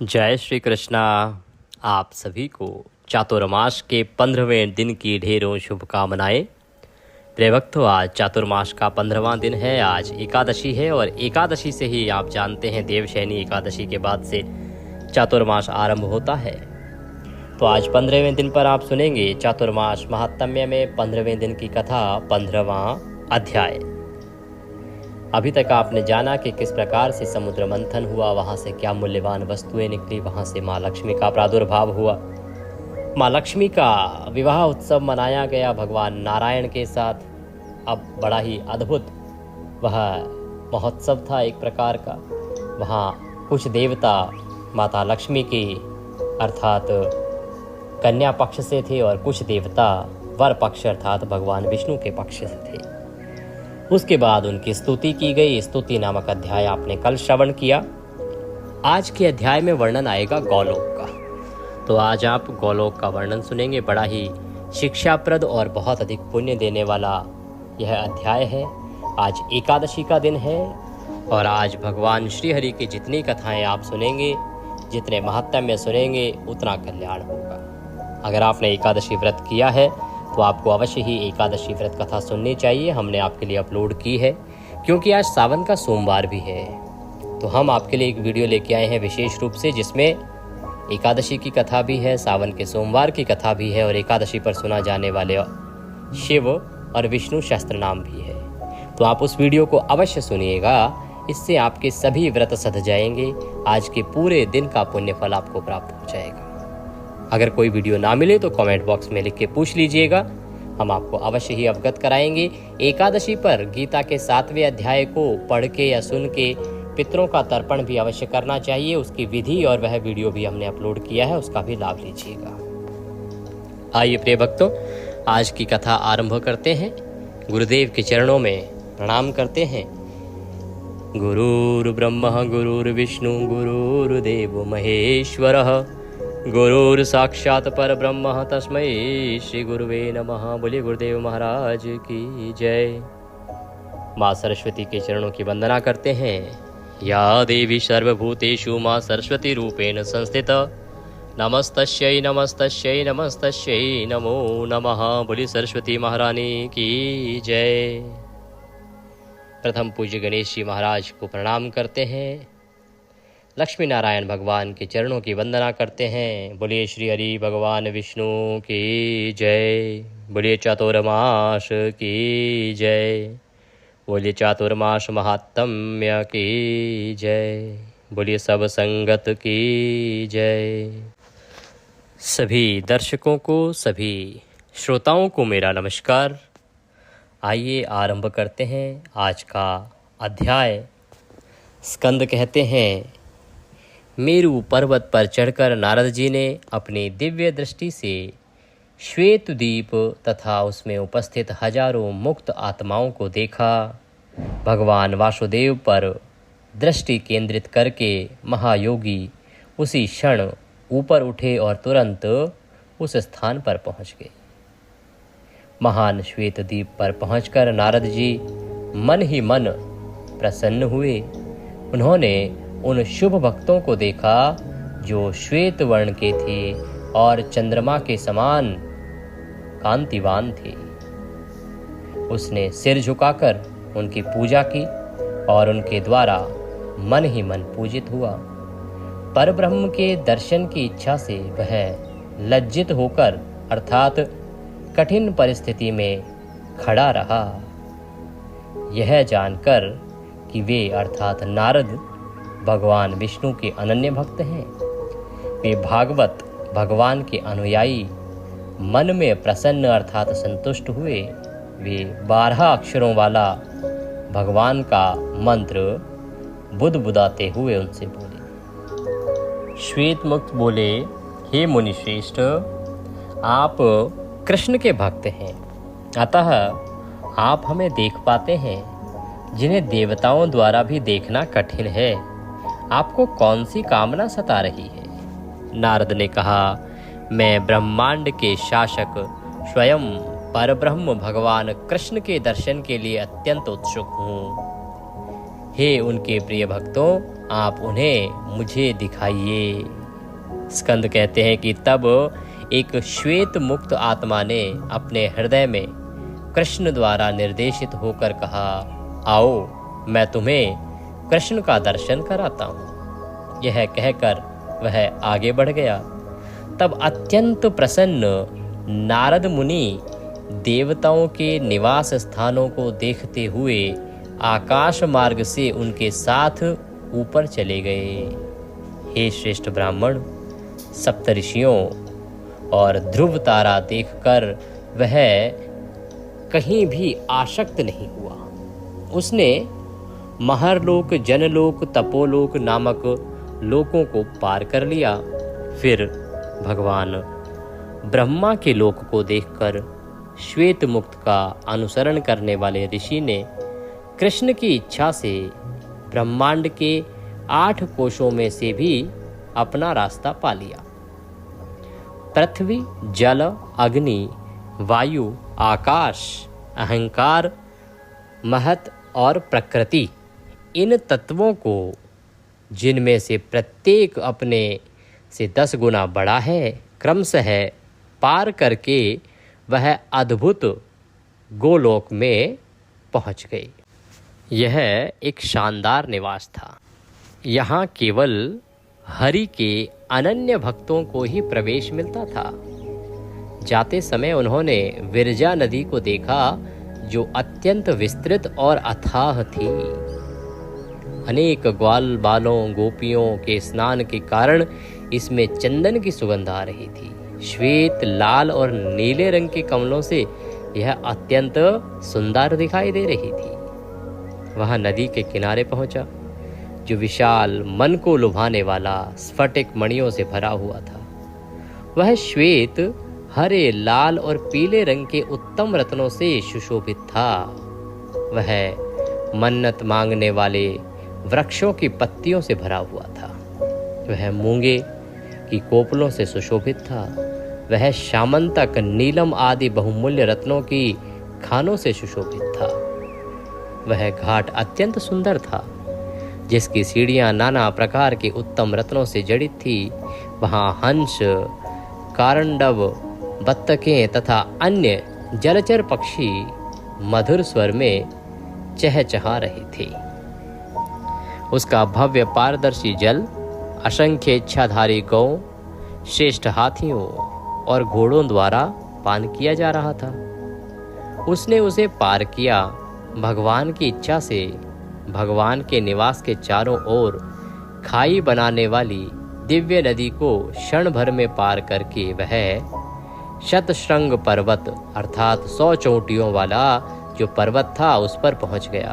जय श्री कृष्णा। आप सभी को चातुर्मास के 15वें दिन की ढेरों शुभकामनाएं। प्रिय भक्तों, आज चातुर्मास का 15वां दिन है। आज एकादशी है और एकादशी से ही आप जानते हैं देवशयनी एकादशी के बाद से चातुर्मास आरंभ होता है। तो आज 15वें दिन पर आप सुनेंगे चातुर्मास महात्म्य में 15वें दिन की कथा, 15वां अध्याय। अभी तक आपने जाना कि किस प्रकार से समुद्र मंथन हुआ, वहाँ से क्या मूल्यवान वस्तुएं निकली, वहाँ से माँ लक्ष्मी का प्रादुर्भाव हुआ, माँ लक्ष्मी का विवाह उत्सव मनाया गया भगवान नारायण के साथ। अब बड़ा ही अद्भुत वह महोत्सव था एक प्रकार का। वहाँ कुछ देवता माता लक्ष्मी की अर्थात कन्या पक्ष से थे और कुछ देवता वर पक्ष अर्थात भगवान विष्णु के पक्ष से थे। उसके बाद उनकी स्तुति की गई। स्तुति नामक अध्याय आपने कल श्रवण किया। आज के अध्याय में वर्णन आएगा गौलोक का। तो आज आप गौलोक का वर्णन सुनेंगे। बड़ा ही शिक्षाप्रद और बहुत अधिक पुण्य देने वाला यह अध्याय है। आज एकादशी का दिन है और आज भगवान श्री हरि की जितनी कथाएं आप सुनेंगे, जितने महात्म्य सुनेंगे, उतना कल्याण होगा। अगर आपने एकादशी व्रत किया है तो आपको अवश्य ही एकादशी व्रत कथा सुननी चाहिए। हमने आपके लिए अपलोड की है क्योंकि आज सावन का सोमवार भी है। तो हम आपके लिए एक वीडियो लेके आए हैं विशेष रूप से, जिसमें एकादशी की कथा भी है, सावन के सोमवार की कथा भी है और एकादशी पर सुना जाने वाले शिव और विष्णु शस्त्र नाम भी है। तो आप उस वीडियो को अवश्य सुनिएगा, इससे आपके सभी व्रत सध जाएंगे। आज के पूरे दिन का पुण्य फल आपको प्राप्त हो जाएगा। अगर कोई वीडियो ना मिले तो कमेंट बॉक्स में लिख के पूछ लीजिएगा, हम आपको अवश्य ही अवगत कराएंगे। एकादशी पर गीता के 7वें अध्याय को पढ़ के या सुन के पितरों का तर्पण भी अवश्य करना चाहिए। उसकी विधि और वह वीडियो भी हमने अपलोड किया है, उसका भी लाभ लीजिएगा। आइए प्रिय भक्तों, आज की कथा आरंभ करते हैं। गुरुदेव के चरणों में प्रणाम करते हैं। गुरुर्ब्रह्मा गुरुर्विष्णु गुरुर्देवो महेश्वरः, गुरुर साक्षात पर ब्रह्म तस्मै श्री गुरुवे नमः। बोलिए गुरुदेव महाराज की जय। माँ सरस्वती के चरणों की वंदना करते हैं। या देवी सर्वभूतेषु माँ सरस्वती रूपेण संस्थिता, नमस्तस्यै नमस्तस्यै नमस्तस्यै नमो नमः। बोलिए सरस्वती महारानी की जय। प्रथम पूज्य गणेश जी महाराज को प्रणाम करते हैं। लक्ष्मी नारायण भगवान के चरणों की वंदना करते हैं। बोलिए श्री हरि भगवान विष्णु की जय। बोलिए चातुर्मास की जय। बोलिए चातुर्मास महात्म्य की जय। बोलिए सब संगत की जय। सभी दर्शकों को, सभी श्रोताओं को मेरा नमस्कार। आइए आरंभ करते हैं आज का अध्याय। स्कंद कहते हैं, मेरु पर्वत पर चढ़कर नारद जी ने अपनी दिव्य दृष्टि से श्वेत द्वीप तथा उसमें उपस्थित हजारों मुक्त आत्माओं को देखा। भगवान वासुदेव पर दृष्टि केंद्रित करके महायोगी उसी क्षण ऊपर उठे और तुरंत उस स्थान पर पहुंच गए। महान श्वेत द्वीप पर पहुंचकर नारद जी मन ही मन प्रसन्न हुए। उन्होंने उन शुभ भक्तों को देखा जो श्वेत वर्ण के थे और चंद्रमा के समान कांतिवान थे। उसने सिर झुकाकर उनकी पूजा की और उनके द्वारा मन ही मन पूजित हुआ। परब्रह्म के दर्शन की इच्छा से वह लज्जित होकर अर्थात कठिन परिस्थिति में खड़ा रहा। यह जानकर कि वे अर्थात नारद भगवान विष्णु के अनन्य भक्त हैं, वे भागवत भगवान के अनुयायी मन में प्रसन्न अर्थात संतुष्ट हुए। वे 12 अक्षरों वाला भगवान का मंत्र बुदबुदाते हुए उनसे बोले। श्वेत मुक्त बोले, हे मुनि श्रेष्ठ, आप कृष्ण के भक्त हैं, अतः आप हमें देख पाते हैं जिन्हें देवताओं द्वारा भी देखना कठिन है। आपको कौन सी कामना सता रही है? नारद ने कहा, मैं ब्रह्मांड के शासक स्वयं परब्रह्म भगवान कृष्ण के दर्शन के लिए अत्यंत उत्सुक हूँ। हे उनके प्रिय भक्तों, आप उन्हें मुझे दिखाइए। स्कंद कहते हैं कि तब एक श्वेत मुक्त आत्मा ने अपने हृदय में कृष्ण द्वारा निर्देशित होकर कहा, आओ मैं तुम्हें कृष्ण का दर्शन कराता हूँ। यह कहकर वह आगे बढ़ गया। तब अत्यंत प्रसन्न नारद मुनि देवताओं के निवास स्थानों को देखते हुए आकाश मार्ग से उनके साथ ऊपर चले गए। हे श्रेष्ठ ब्राह्मण, सप्तऋषियों और ध्रुव तारा देखकर वह कहीं भी आसक्त नहीं हुआ। उसने महरलोक, जनलोक, तपोलोक नामक लोकों को पार कर लिया। फिर भगवान ब्रह्मा के लोक को देखकर श्वेत मुक्त का अनुसरण करने वाले ऋषि ने कृष्ण की इच्छा से ब्रह्मांड के 8 कोशों में से भी अपना रास्ता पा लिया। पृथ्वी, जल, अग्नि, वायु, आकाश, अहंकार, महत और प्रकृति, इन तत्वों को, जिनमें से प्रत्येक अपने से 10 गुना बड़ा है, क्रमशः पार करके वह अद्भुत गोलोक में पहुंच गए। यह एक शानदार निवास था। यहाँ केवल हरि के अनन्य भक्तों को ही प्रवेश मिलता था। जाते समय उन्होंने विरजा नदी को देखा, जो अत्यंत विस्तृत और अथाह थी। अनेक ग्वाल बालों गोपियों के स्नान के कारण इसमें चंदन की सुगंध आ रही थी। श्वेत, लाल और नीले रंग के कमलों से यह अत्यंत सुंदर दिखाई दे रही थी। वह नदी के किनारे पहुंचा, जो विशाल, मन को लुभाने वाला स्फटिक मणियों से भरा हुआ था। वह श्वेत, हरे, लाल और पीले रंग के उत्तम रत्नों से सुशोभित था। वह मन्नत मांगने वाले वृक्षों की पत्तियों से भरा हुआ था। वह मूंगे की कोपलों से सुशोभित था। वह शामंतक, नीलम आदि बहुमूल्य रत्नों की खानों से सुशोभित था। वह घाट अत्यंत सुंदर था, जिसकी सीढ़ियां नाना प्रकार के उत्तम रत्नों से जड़ित थी। वहां हंस, कारंडव, बत्तखें तथा अन्य जलचर पक्षी मधुर स्वर में चहचहा रहे थे। उसका भव्य पारदर्शी जल असंख्य इच्छाधारी गौ, श्रेष्ठ हाथियों और घोड़ों द्वारा पान किया जा रहा था। उसने उसे पार किया। भगवान की इच्छा से भगवान के निवास के चारों ओर खाई बनाने वाली दिव्य नदी को क्षण भर में पार करके वह शतशृंग पर्वत अर्थात 100 चोटियों वाला जो पर्वत था उस पर पहुंच गया।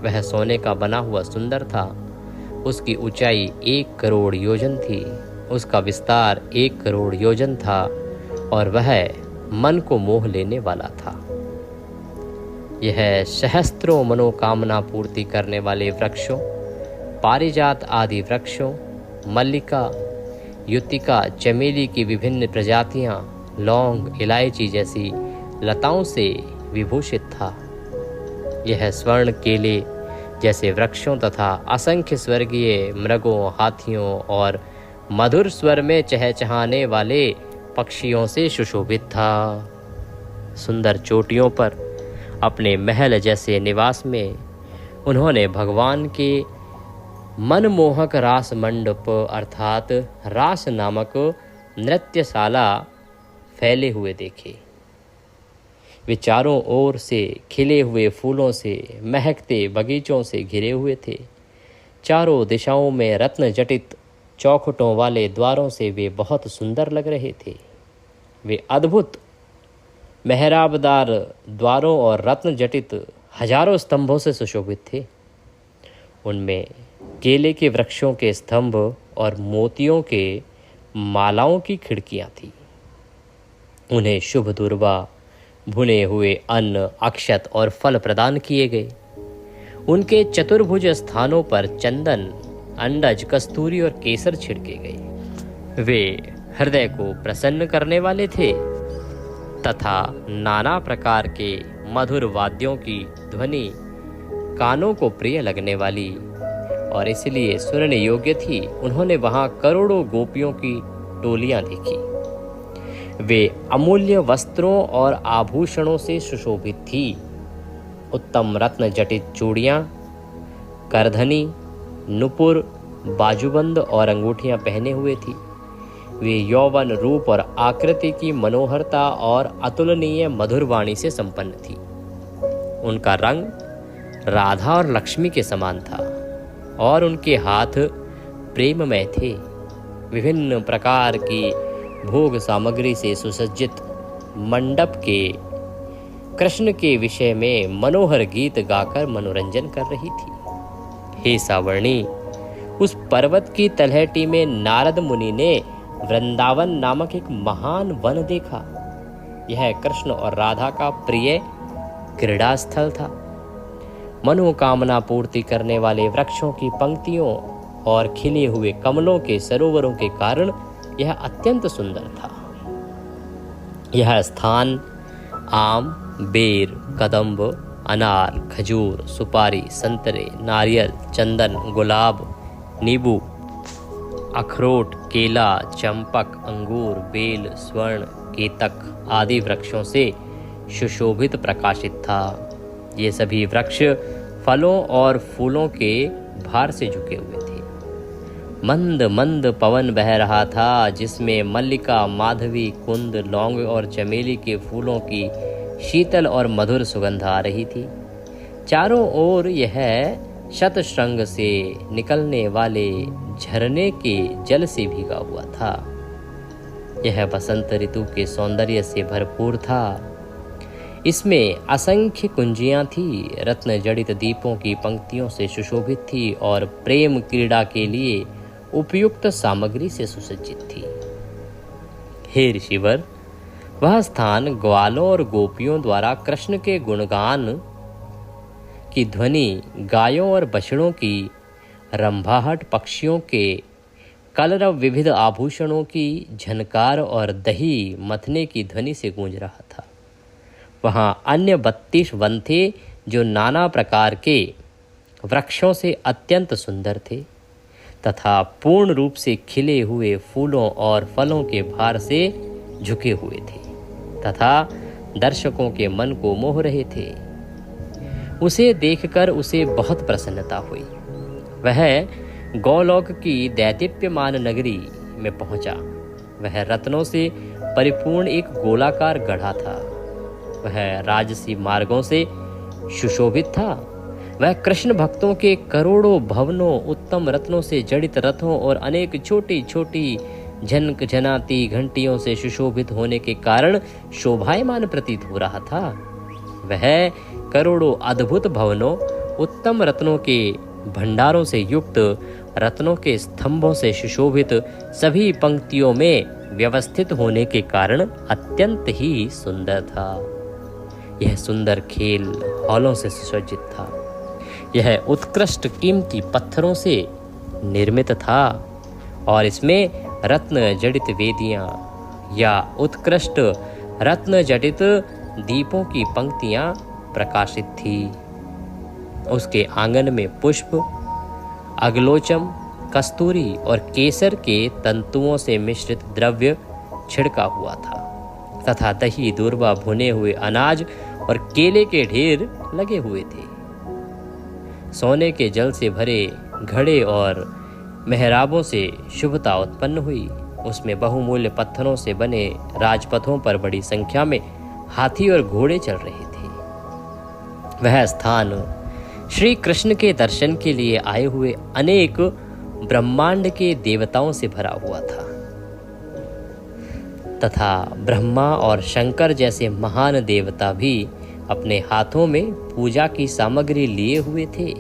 वह सोने का बना हुआ सुंदर था। उसकी ऊंचाई 1 करोड़ योजन थी। उसका विस्तार 1 करोड़ योजन था और वह मन को मोह लेने वाला था। यह सहस्त्रों मनोकामना पूर्ति करने वाले वृक्षों, पारिजात आदि वृक्षों, मल्लिका, युतिका, चमेली की विभिन्न प्रजातियां, लौंग, इलायची जैसी लताओं से विभूषित था। यह स्वर्ण केले जैसे वृक्षों तथा असंख्य स्वर्गीय मृगों, हाथियों और मधुर स्वर में चहचहाने वाले पक्षियों से सुशोभित था। सुंदर चोटियों पर अपने महल जैसे निवास में उन्होंने भगवान के मनमोहक रास मंडप अर्थात रास नामक नृत्यशाला फैले हुए देखे। वे चारों ओर से खिले हुए फूलों से, महकते बगीचों से घिरे हुए थे। चारों दिशाओं में रत्न जटित चौखटों वाले द्वारों से वे बहुत सुंदर लग रहे थे। वे अद्भुत मेहराबदार द्वारों और रत्न जटित हजारों स्तंभों से सुशोभित थे। उनमें केले के वृक्षों के स्तंभ और मोतियों के मालाओं की खिड़कियां थीं। उन्हें शुभ दुर्वा, भुने हुए अन्न, अक्षत और फल प्रदान किए गए। उनके चतुर्भुज स्थानों पर चंदन, अंडज, कस्तूरी और केसर छिड़के गए। वे हृदय को प्रसन्न करने वाले थे तथा नाना प्रकार के मधुर वाद्यों की ध्वनि कानों को प्रिय लगने वाली और इसलिए सुनने योग्य थी। उन्होंने वहां करोड़ों गोपियों की टोलियां देखी। वे अमूल्य वस्त्रों और आभूषणों से सुशोभित थी। उत्तम रत्न जटित चूड़ियां, करधनी, नुपुर, बाजूबंद और अंगूठियां पहने हुए थी। वे यौवन, रूप और आकृति की मनोहरता और अतुलनीय मधुर वाणी से संपन्न थी। उनका रंग राधा और लक्ष्मी के समान था और उनके हाथ प्रेममय थे। विभिन्न प्रकार की भोग सामग्री से सुसज्जित मंडप के कृष्ण के विषय में मनोहर गीत गाकर मनोरंजन कर रही थी। हे सावर्णी, उस पर्वत की तलहटी में नारद मुनि ने वृंदावन नामक एक महान वन देखा। यह कृष्ण और राधा का प्रिय क्रीड़ा स्थल था। मनोकामना पूर्ति करने वाले वृक्षों की पंक्तियों और खिले हुए कमलों के सरोवरों के कारण यह अत्यंत सुंदर था। यह स्थान आम, बेर, कदम्ब, अनार, खजूर, सुपारी, संतरे, नारियल, चंदन, गुलाब, नींबू, अखरोट, केला, चंपक, अंगूर, बेल, स्वर्ण, केतक आदि वृक्षों से सुशोभित प्रकाशित था। ये सभी वृक्ष फलों और फूलों के भार से झुके हुए थे। मंद मंद पवन बह रहा था, जिसमें मल्लिका, माधवी, कुंद, लौंग और चमेली के फूलों की शीतल और मधुर सुगंध आ रही थी। चारों ओर यह शतशृंग से निकलने वाले झरने के जल से भीगा हुआ था। यह बसंत ऋतु के सौंदर्य से भरपूर था। इसमें असंख्य कुंजियां थी, रत्न जड़ित दीपों की पंक्तियों से सुशोभित थी और प्रेम क्रीड़ा के लिए उपयुक्त सामग्री से सुसज्जित थी। हे ऋषिवर, वह स्थान ग्वालों और गोपियों द्वारा कृष्ण के गुणगान की ध्वनि, गायों और बछड़ों की रंभाहट, पक्षियों के कलरव, विविध आभूषणों की झनकार और दही मथने की ध्वनि से गूंज रहा था। वहाँ अन्य 32 वन थे जो नाना प्रकार के वृक्षों से अत्यंत सुंदर थे तथा पूर्ण रूप से खिले हुए फूलों और फलों के भार से झुके हुए थे तथा दर्शकों के मन को मोह रहे थे। उसे देखकर उसे बहुत प्रसन्नता हुई। वह गौलोक की दैदीप्यमान नगरी में पहुंचा। वह रत्नों से परिपूर्ण एक गोलाकार गढ़ा था। वह राजसी मार्गों से सुशोभित था। वह कृष्ण भक्तों के करोड़ों भवनों, उत्तम रत्नों से जड़ित रथों और अनेक छोटी छोटी झनक झनाती घंटियों से सुशोभित होने के कारण शोभायमान प्रतीत हो रहा था। वह करोड़ों अद्भुत भवनों, उत्तम रत्नों के भंडारों से युक्त, रत्नों के स्तंभों से सुशोभित सभी पंक्तियों में व्यवस्थित होने के कारण अत्यंत ही सुंदर था। यह सुंदर खेल हॉलों से सुसज्जित था। यह उत्कृष्ट कीमती पत्थरों से निर्मित था और इसमें रत्न जड़ित वेदियां या उत्कृष्ट रत्न जड़ित दीपों की पंक्तियां प्रकाशित थी। उसके आंगन में पुष्प, अगलोचम, कस्तूरी और केसर के तंतुओं से मिश्रित द्रव्य छिड़का हुआ था तथा दही, दूर्वा, भुने हुए अनाज और केले के ढेर लगे हुए थे। सोने के जल से भरे घड़े और मेहराबों से शुभता उत्पन्न हुई। उसमें बहुमूल्य पत्थरों से बने राजपथों पर बड़ी संख्या में हाथी और घोड़े चल रहे थे। वह स्थान श्री कृष्ण के दर्शन के लिए आए हुए अनेक ब्रह्मांड के देवताओं से भरा हुआ था तथा ब्रह्मा और शंकर जैसे महान देवता भी अपने हाथों में पूजा की सामग्री लिए हुए थे।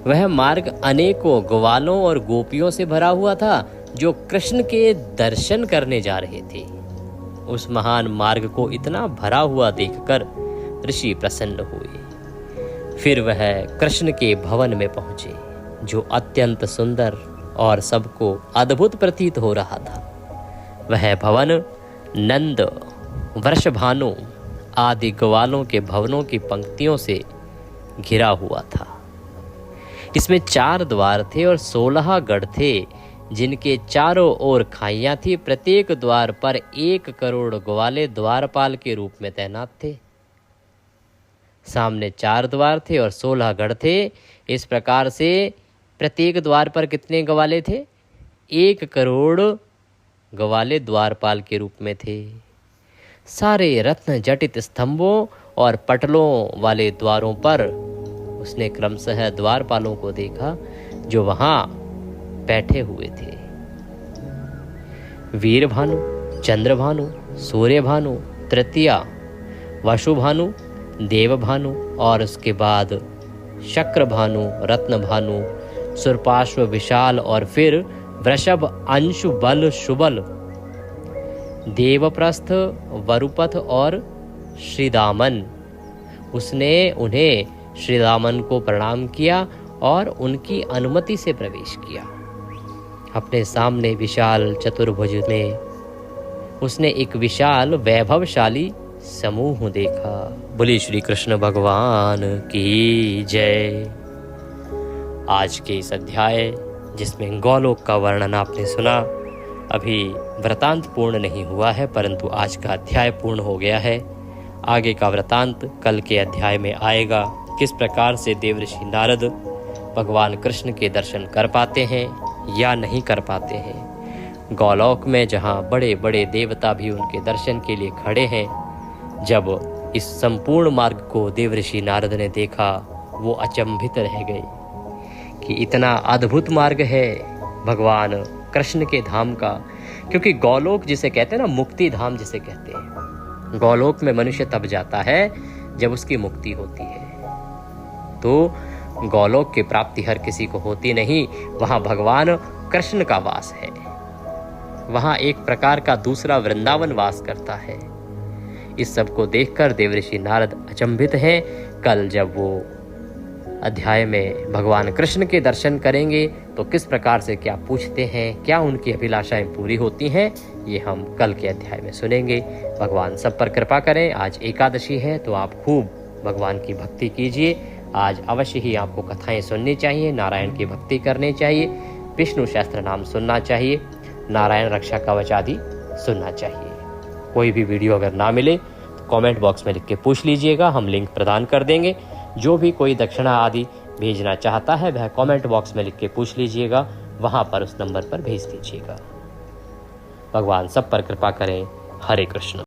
वह मार्ग अनेकों ग्वालों और गोपियों से भरा हुआ था जो कृष्ण के दर्शन करने जा रहे थे। उस महान मार्ग को इतना भरा हुआ देखकर ऋषि प्रसन्न हुए। फिर वह कृष्ण के भवन में पहुंचे जो अत्यंत सुंदर और सबको अद्भुत प्रतीत हो रहा था। वह भवन नंद, वृषभानु आदि ग्वालों के भवनों की पंक्तियों से घिरा हुआ था। इसमें 4 द्वार थे और 16 गढ़ थे, जिनके चारों ओर खाइयां थी। प्रत्येक द्वार पर 1 करोड़ ग्वाले द्वारपाल के रूप में तैनात थे। सामने 4 द्वार थे और 16 गढ़ थे। इस प्रकार से प्रत्येक द्वार पर कितने ग्वाले थे? 1 करोड़ ग्वाले द्वारपाल के रूप में थे। सारे रत्न जटित स्तंभों और पटलों वाले द्वारों पर उसने क्रमशः द्वारपालों को देखा जो वहां बैठे हुए थे। वीरभानु, चंद्रभानु, सूर्यभानु, तृतीया, वसुभानु, देवभानु और उसके बाद शक्रभानु, रत्नभानु, सुरपार्श्व विशाल और फिर वृषभ, अंशु, बल, शुबल, देवप्रस्थ, वरुपथ और श्रीदामन। उसने उन्हें श्रीदामन को प्रणाम किया और उनकी अनुमति से प्रवेश किया। अपने सामने विशाल चतुर्भुज में उसने एक विशाल वैभवशाली समूह देखा। बोले श्री कृष्ण भगवान की जय। आज के इस अध्याय जिसमें गौलोक का वर्णन आपने सुना, अभी वृतांत पूर्ण नहीं हुआ है, परंतु आज का अध्याय पूर्ण हो गया है। आगे का वृतांत कल के अध्याय में आएगा। किस प्रकार से देवर्षि नारद भगवान कृष्ण के दर्शन कर पाते हैं या नहीं कर पाते हैं। गौलोक में जहाँ बड़े बड़े देवता भी उनके दर्शन के लिए खड़े हैं, जब इस संपूर्ण मार्ग को देवर्षि नारद ने देखा, वो अचंभित रह गए कि इतना अद्भुत मार्ग है भगवान कृष्ण के धाम का। क्योंकि गौलोक जिसे कहते हैं ना, मुक्ति धाम जिसे कहते हैं, गौलोक में मनुष्य तब जाता है जब उसकी मुक्ति होती है। तो गौलोक की प्राप्ति हर किसी को होती नहीं। वहां भगवान कृष्ण का वास है, वहां एक प्रकार का दूसरा वृंदावन वास करता है। इस सब को देखकर देवर्षि नारद अचंभित हैं। कल जब वो अध्याय में भगवान कृष्ण के दर्शन करेंगे तो किस प्रकार से क्या पूछते हैं, क्या उनकी अभिलाषाएं पूरी होती हैं, ये हम कल के अध्याय में सुनेंगे। भगवान सब पर कृपा करें। आज एकादशी है तो आप खूब भगवान की भक्ति कीजिए। आज अवश्य ही आपको कथाएं सुननी चाहिए, नारायण की भक्ति करनी चाहिए, विष्णु सहस्त्र नाम सुनना चाहिए, नारायण रक्षा कवच आदि सुनना चाहिए। कोई भी वीडियो अगर ना मिले तो कमेंट बॉक्स में लिख के पूछ लीजिएगा, हम लिंक प्रदान कर देंगे। जो भी कोई दक्षिणा आदि भेजना चाहता है वह कमेंट बॉक्स में लिख के पूछ लीजिएगा, वहां पर उस नंबर पर भेज दीजिएगा। भगवान सब पर कृपा करें। हरे कृष्ण।